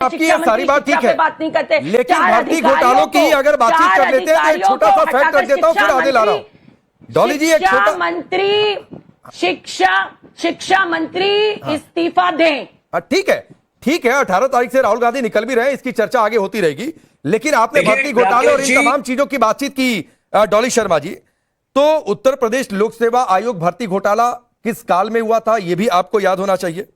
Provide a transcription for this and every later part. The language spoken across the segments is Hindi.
आपकी ये सारी बात ठीक है, बात नहीं करते, लेकिन भर्ती घोटालों की अगर बातचीत कर लेते हैं तो एक छोटा सा फैक्ट रख देता हूं, फिर आगे ला रहा हूं। डॉली जी, एक छोटा मंत्री शिक्षा मंत्री इस्तीफा दें। ठीक है 18 तारीख से राहुल गांधी निकल भी रहे हैं, इसकी चर्चा आगे होती रहेगी। लेकिन आपने भर्ती घोटाले और इन तमाम चीजों की बातचीत की डॉली शर्मा जी, तो उत्तर प्रदेश लोक सेवा आयोग भर्ती घोटाला किस काल में हुआ था यह भी आपको याद होना चाहिए।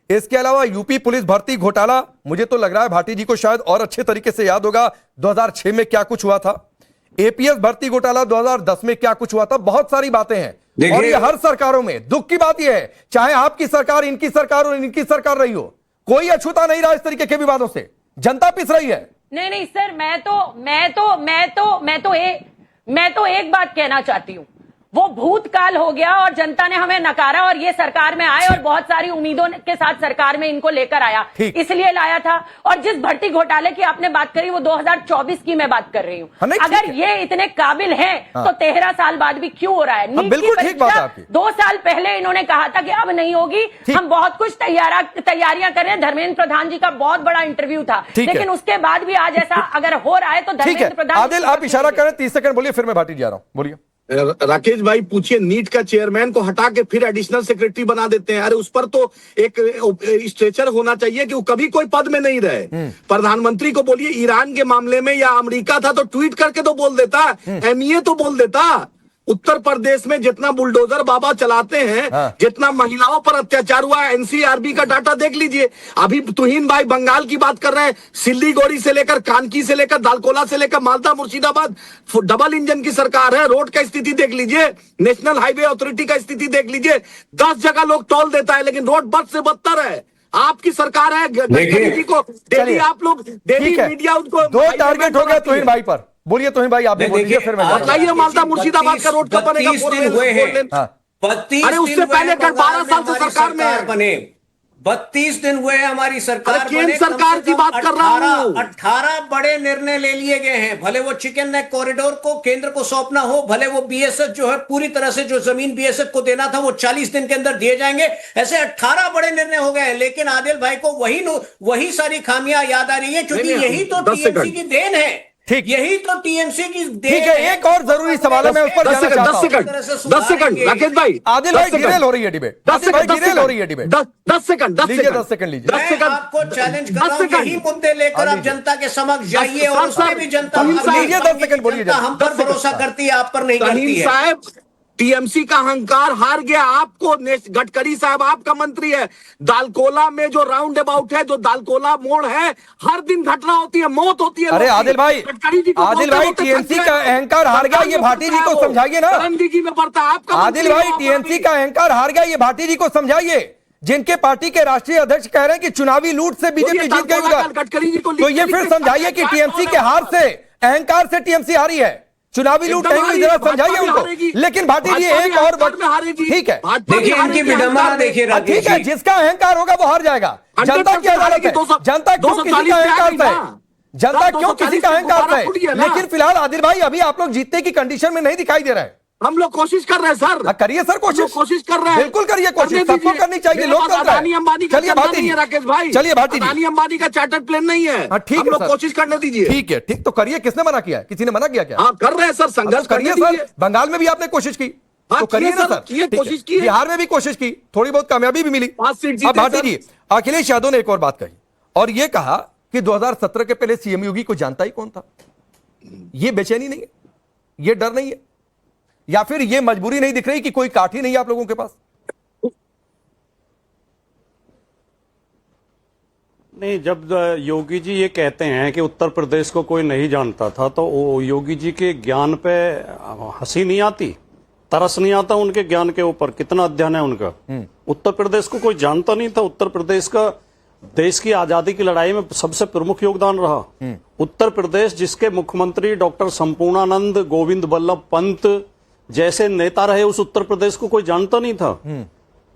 इसके अलावा यूपी पुलिस भर्ती घोटाला, मुझे तो लग रहा है भाटी जी को शायद और अच्छे तरीके से याद होगा 2006 में क्या कुछ हुआ था। एपीएस भर्ती घोटाला 2010 में क्या कुछ हुआ था। बहुत सारी बातें हैं और ये हर सरकारों में। दुख की बात यह है, चाहे आपकी सरकार, इनकी सरकार और इनकी सरकार रही हो, कोई अछूता नहीं रहा इस तरीके के विवादों से। जनता पिस रही है। नहीं सर, मैं तो एक बात कहना चाहती हूं, वो भूतकाल हो गया और जनता ने हमें नकारा और ये सरकार में आए और बहुत सारी उम्मीदों के साथ सरकार में इनको लेकर आया, इसलिए लाया था। और जिस भर्ती घोटाले की आपने बात करी वो 2024 की मैं बात कर रही हूं। अगर ये इतने काबिल हैं तो 13 साल बाद भी क्यों हो रहा है? नीट की परीक्षा 2 साल पहले इन्होंने कहा था कि अब नहीं होगी, हम बहुत कुछ तैयारियां कर रहे हैं। धर्मेंद्र प्रधान जी का बहुत बड़ा इंटरव्यू था, लेकिन उसके बाद भी आज ऐसा अगर हो रहा है तो धर्मेंद्र प्रधान। आदिल, आप इशारा करें, 30 सेकंड बोलिए, फिर मैं भाटी जा रहा हूं। बोलिए राकेश भाई, पूछिए नीट का चेयरमैन को हटा के फिर एडिशनल सेक्रेटरी बना देते हैं। अरे उस पर तो एक स्ट्रेचर होना चाहिए कि वो कभी कोई पद में नहीं रहे। प्रधानमंत्री को बोलिए ईरान के मामले में या अमेरिका था तो ट्वीट करके तो बोल देता, एमईए तो बोल देता। उत्तर प्रदेश में जितना बुलडोजर बाबा चलाते हैं, जितना महिलाओं पर अत्याचार हुआ है, एनसीआरबी का डाटा देख लीजिए। अभी तुहिन भाई बंगाल की बात कर रहे हैं, सिल्लीगुड़ी से लेकर कानकी से लेकर दालकोला से लेकर मालदा मुर्शिदाबाद डबल इंजन की सरकार है। रोड का स्थिति देख लीजिए, नेशनल हाईवे अथॉरिटी का स्थिति देख लीजिए। 10 जगह लोग टोल देता है लेकिन रोड बद से बदतर है। आपकी सरकार है, गडकरी जी को डेली आप लोग डेली मीडिया उनको 2 टारगेट हो गए तुहिन भाई पर। बोलिए तुहिन भाई, आप बोलिए, फिर मैं बताइए। मालदा मुर्शिदाबाद का रोड कब बनेगा? 32 दिन हुए हैं। अरे उससे पहले 12 साल से सरकार में बने। 32 दिन हुए हैं हमारी सरकार। केंद्र सरकार की बात कर रहा हूं। 18 बड़े निर्णय ले लिए गए हैं। भले वो चिकन नेक कॉरिडोर को केंद्र को सौंपना हो, भले वो बीएसएफ जो है पूरी तरह से जो जमीन बीएसएफ को देना था वो 40 दिन के अंदर दिए जाएंगे। ऐसे 18 बड़े निर्णय हो गए हैं। लेकिन आदिल भाई को वही सारी खामियां याद आ रही है, क्योंकि यही तो टीएमसी की देन है। ठीक, यही तो टीएमसी की देन। ठीक है, एक और जरूरी सवाल है, मैं उस पर जाना चाहता हूं। 10 सेकंड राकेश भाई। आदिल भाई, डिरेल हो रही है डिबेट। 10 सेकंड लीजिए। मैं आपको चैलेंज कर रहा हूं, यही मुद्दे लेकर आप जनता के समक्ष जाइए और उसमें भी जनता 10 सेकंड बोलिए। हम पर भरोसा करती है, आप पर नहीं करती है। साहब, टीएमसी का अहंकार हार गया। आपको गडकरी साहब आपका मंत्री है। दालकोला में जो राउंड अबाउट है, जो दालकोला मोड़ है, हर दिन घटना होती है, मौत होती है। अरे आदिल भाई, टीएमसी का अहंकार हार गया, ये भाटी जी को समझाइए ना। रंगीगी में पड़ता है आपका। आदिल भाई, टीएमसी का अहंकार हार गया, ये भाटी जी को समझाइए, जिनके पार्टी के राष्ट्रीय अध्यक्ष कह रहे हैं कि चुनावी लूट से बीजेपी जीत गई। गडकरी जी को तो ये फिर समझाइए कि टीएमसी के हार से, अहंकार से टीएमसी हारी है, चुनावी लूट नहीं हुई, जरा समझाइए उनको। लेकिन भाटी जी एक और ठीक है, देखिए इनकी विडंबना देखिए। ठीक है, जिसका अहंकार होगा वो हार जाएगा। जनता की अदालत है, जनता क्यों किसी का अहंकार है, जनता क्यों किसी का अहंकार है। लेकिन फिलहाल आदिल भाई, अभी आप लोग जीतने की कंडीशन में नहीं दिखाई दे रहे हैं। हम लोग कोशिश कर रहे हैं सर। करिए सर, कोशिश कर रहे हैं। बिल्कुल करिए कोशिश, सबको करनी चाहिए। लोग अदानी अंबानी का चलिए भाटी है राकेश भाई, चलिए भाटी, अदानी अंबानी का चार्टर्ड प्लेन नहीं है। ठीक है, लोग कोशिश करने दीजिए। ठीक है, ठीक तो करिए। किसने मना किया? किसी ने मना किया क्या? आप कर रहे हैं सर, संघर्ष करिए सर। बंगाल में भी आपने कोशिश की तो करिए ना सर, कोशिश की। बिहार में भी कोशिश की, थोड़ी बहुत कामयाबी भी मिली। अब भाटी जी, अखिलेश यादव ने एक और बात कही और ये कहा कि 2017 के पहले सीएम योगी को जानता ही कौन था। ये बेचैनी नहीं है, ये डर नहीं है, या फिर ये मजबूरी नहीं दिख रही कि कोई काठी नहीं है आप लोगों के पास? नहीं, जब योगी जी ये कहते हैं कि उत्तर प्रदेश को कोई नहीं जानता था, तो वो योगी जी के ज्ञान पे हंसी नहीं आती, तरस नहीं आता उनके ज्ञान के ऊपर? कितना अध्ययन है उनका। उत्तर प्रदेश को कोई जानता नहीं था। उत्तर प्रदेश का देश की आजादी की लड़ाई में सबसे प्रमुख योगदान रहा। उत्तर प्रदेश जिसके मुख्यमंत्री डॉक्टर संपूर्णानंद गोविंद बल्लभ पंत जैसे नेता रहे, उस उत्तर प्रदेश को कोई जानता नहीं था।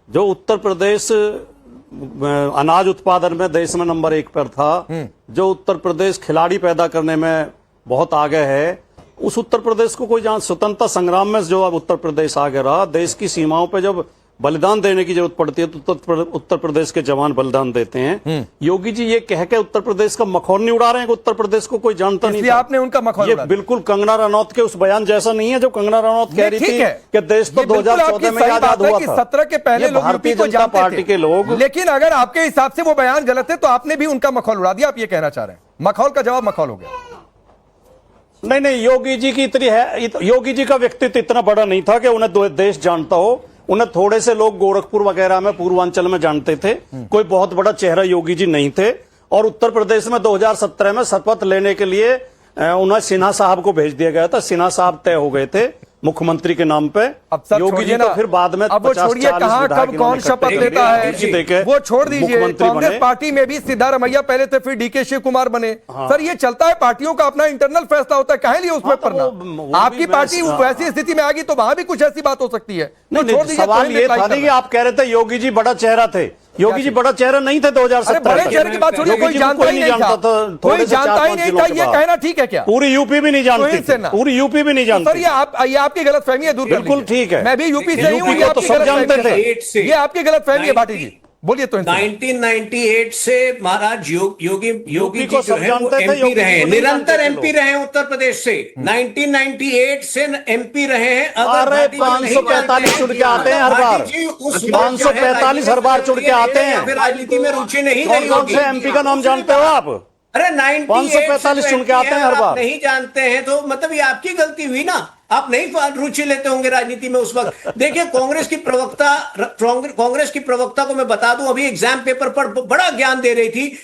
जो उत्तर प्रदेश अनाज उत्पादन में देश में नंबर 1 पर था, जो उत्तर प्रदेश खिलाड़ी पैदा करने में बहुत आगे है, उस उत्तर प्रदेश को कोई स्वतंत्रता संग्राम में जो अब उत्तर प्रदेश आगे रहा, देश की सीमाओं पे जब बलिदान देने की जरूरत पड़ती है तो उत्तर प्रदेश के जवान बलिदान देते हैं। योगी जी ये कह के उत्तर प्रदेश का मखौल नहीं उड़ा रहे हैं कि उत्तर प्रदेश को कोई जानता नहीं इसलिए था। आपने उनका मखौल ये उड़ा दिया। बिल्कुल कंगना रनौत के उस बयान जैसा नहीं है जो कंगना रनौत कह रही थी कि देश तो 2014 में आजाद हुआ था। 17 के पहले ये लोग भारतीय यूपी को जनता जानते पार्टी थे। के लोग, लेकिन अगर आपके हिसाब से वो बयान गलत है तो आपने भी उनका मखौल उड़ा दिया, आप ये कहना चाह रहे हैं। मखौल का जवाब मखौल हो गया। नहीं, योगी जी की इतनी है, योगी जी का व्यक्तित्व इतना बड़ा नहीं था कि उन्हें देश जानता हो। उन्हें थोड़े से लोग गोरखपुर वगैरह में, पूर्वांचल में जानते थे, कोई बहुत बड़ा चेहरा योगी जी नहीं थे। और उत्तर प्रदेश में 2017 में शपथ लेने के लिए उन्हें सिन्हा साहब को भेज दिया गया था। सिन्हा साहब तय हो गए थे मुख्यमंत्री के नाम पे। अब सब योगी जी छोड़िए तो ना, फिर बाद में अब वो छोड़िए कहां कब कौन शपथ लेता है वो छोड़ दीजिए। कांग्रेस पार्टी में भी सिद्धारमैया पहले थे, फिर डीके शिव कुमार बने। सर ये चलता है, पार्टियों का अपना इंटरनल फैसला होता है, काहे लिए उसमें तो पड़ना। आपकी पार्टी वैसी स्थिति में आ गई तो वहां भी कुछ ऐसी बात हो सकती है। सवाल ये था कि आप कह रहे थे योगी जी बड़ा चेहरा थे। योगी जी बड़ा चेहरा नहीं थे 2017 बड़े चेहरे की बात छोड़िए, कोई जानता ही नहीं था, कोई जानता ही नहीं था, ये कहना ठीक है क्या? पूरी यूपी भी नहीं जानती थी, पूरी यूपी भी नहीं जानती। सर ये आपकी गलतफहमी है, दूर कर बिल्कुल लीजिए। ठीक है, मैं भी यूपी से ही हूं, ये तो आपकी सब जानते गलतफहमी थे। है। ये आपकी गलतफहमी है भाटी जी, बोलिए तो। 1998 से महाराज योगी जी को जो सब है वो जानते थे, एमपी योगी रहे हैं, को नहीं निरंतर जानते थे एमपी रहे हैं उत्तर प्रदेश से। 1998 से एमपी रहे हैं। अरे 545 चुन के आते हैं हर बार, 545 हर बार चुन के आते हैं। राजनीति में रुचि नहीं रही कौन होगी। से एमपी का नाम जानते हो आप? अरे 545 चुन के आते हैं हर बार। नहीं जानते हैं तो मतलब ये आपकी गलती हुई ना, आप नहीं रुचि लेते होंगे राजनीति में उस वक्त। देखिए कांग्रेस की प्रवक्ता को मैं बता दूं, अभी एग्जाम पेपर पर बड़ा ज्ञान दे रही थी।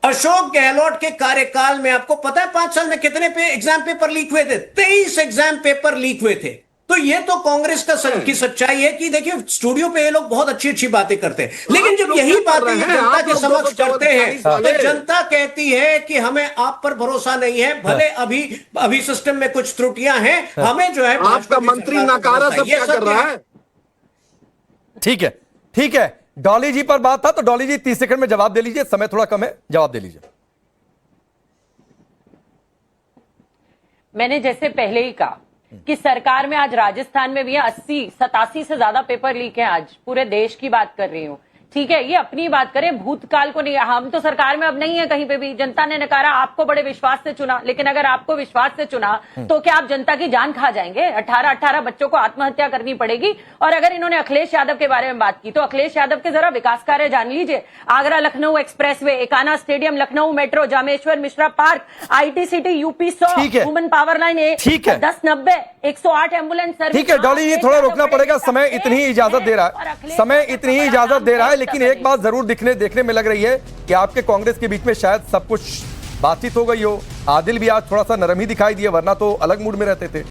अशोक गहलोत के कार्यकाल में आपको पता है 5 साल में कितने एग्जाम पेपर लीक हुए थे? 23 एग्जाम पेपर लीक हुए थे। तो ये तो कांग्रेस की सच्चाई है कि देखिए स्टूडियो पे ये लोग बहुत अच्छी बातें करते हैं, लेकिन जब यही बातें जनता के समक्ष करते हैं तो जनता कहती है कि हमें आप पर भरोसा नहीं है। भले अभी सिस्टम में कुछ त्रुटियां हैं, हमें जो है आपका मंत्री नकारा सब क्या कर रहा है? ठीक है। डॉली जी पर बात था तो डॉली जी 30 सेकंड में जवाब दे लीजिए, समय थोड़ा कम है, जवाब दे लीजिए। मैंने जैसे पहले ही कहा कि सरकार में आज राजस्थान में भी 87 से ज्यादा पेपर लीक है। आज पूरे देश की बात कर रही हूँ, ठीक है। ये अपनी बात करें, भूतकाल को नहीं। हम तो सरकार में अब नहीं है कहीं पे भी। जनता ने नकारा, आपको बड़े विश्वास से चुना, लेकिन अगर आपको विश्वास से चुना तो क्या आप जनता की जान खा जाएंगे? 18 बच्चों को आत्महत्या करनी पड़ेगी। और अगर इन्होंने अखिलेश यादव के बारे में बात की तो अखिलेश यादव के जरा विकास कार्य जान लीजिए। Agra Lucknow expressway, Ekana stadium, Lucknow metro, Janeshwar Mishra park, ITCT, UP 100, women power line 1090, 108 ambulance service. ठीक है डॉली जी, थोड़ा रोकना पड़ेगा, समय इतनी ही इजाजत दे रहा है, समय इतनी ही इजाजत दे रहा है। लेकिन एक बात जरूर देखने में लग रही है कि आपके कांग्रेस के बीच में शायद सब कुछ बातचीत हो गई हो। आदिल भी आज थोड़ा सा नरम ही दिखाई दिए, वरना तो अलग मूड में रहते थे।